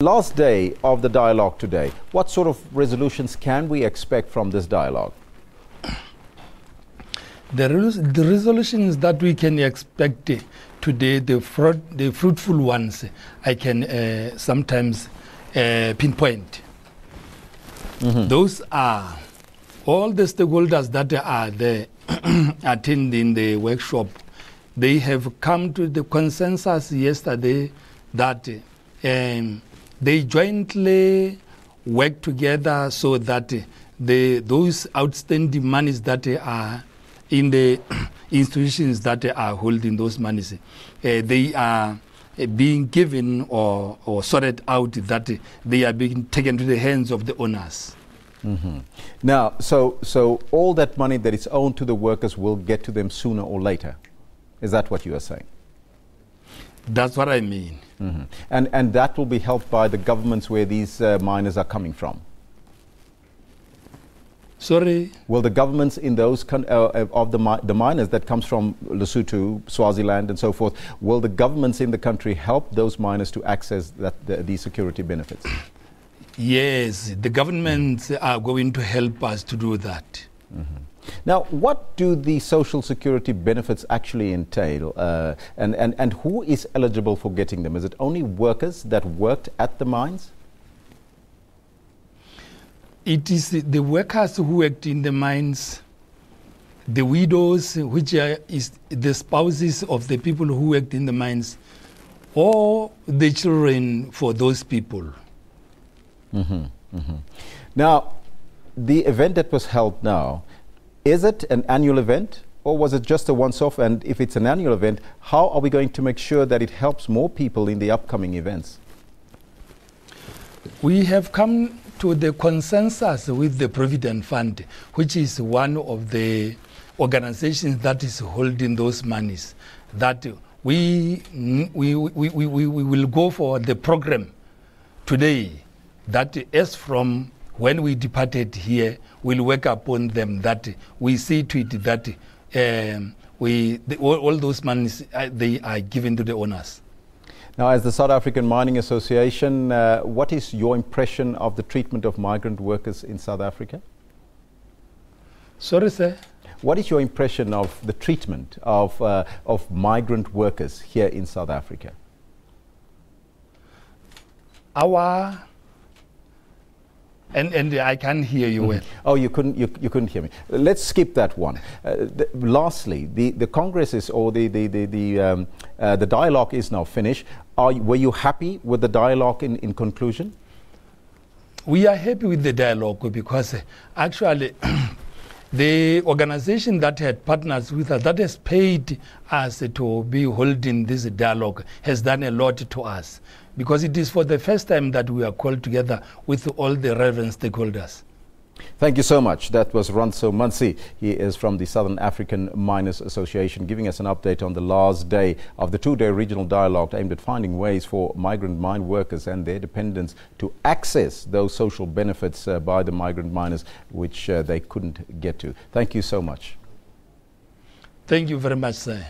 Last day of the dialogue today, what sort of resolutions can we expect from this dialogue? The resolutions that we can expect today, the fruitful ones, I can sometimes pinpoint. Those are all the stakeholders that are there attending the workshop. They have come to the consensus yesterday that they jointly work together so that those outstanding monies that are in the institutions that are holding those monies, they are being given or sorted out, that they are being taken to the hands of the owners. Now, so all that money that is owed to the workers will get to them sooner or later. Is that what you are saying? That's what I mean. And that will be helped by the governments where these miners are coming from? Sorry? Will the governments in those of the miners that comes from Lesotho, Swaziland and so forth, will the governments in the country help those miners to access these security benefits? Yes, the governments are going to help us to do that. Now, what do the social security benefits actually entail, and who is eligible for getting them? Is it only workers that worked at the mines? It is the workers who worked in the mines, the widows, which is the spouses of the people who worked in the mines, or the children for those people. Now, the event that was held now, is it an annual event or was it just a once-off? And if it's an annual event, how are we going to make sure that it helps more people in the upcoming events? We have come to the consensus with the Provident Fund, which is one of the organizations that is holding those monies, that we will go for the program today, that as from when we departed here, we'll work upon them, that we see to it that all those monies, they are given to the owners. Now, as the South African Mining Association, what is your impression of the treatment of migrant workers in South Africa? Sorry, sir? What is your impression of the treatment of migrant workers here in South Africa? And I can't hear you well. Oh, you couldn't hear me. Let's skip that one. Lastly, the Congress is, or the dialogue is now finished. Were you happy with the dialogue in conclusion? We are happy with the dialogue because actually the organization that had partners with us, that has paid us to be holding this dialogue, has done a lot to us, because it is for the first time that we are called together with all the relevant stakeholders. Thank you so much. That was Rantso Mantsi. He is from the Southern African Miners Association, giving us an update on the last day of the two-day regional dialogue aimed at finding ways for migrant mine workers and their dependents to access those social benefits by the migrant miners, which they couldn't get to. Thank you so much. Thank you very much, sir.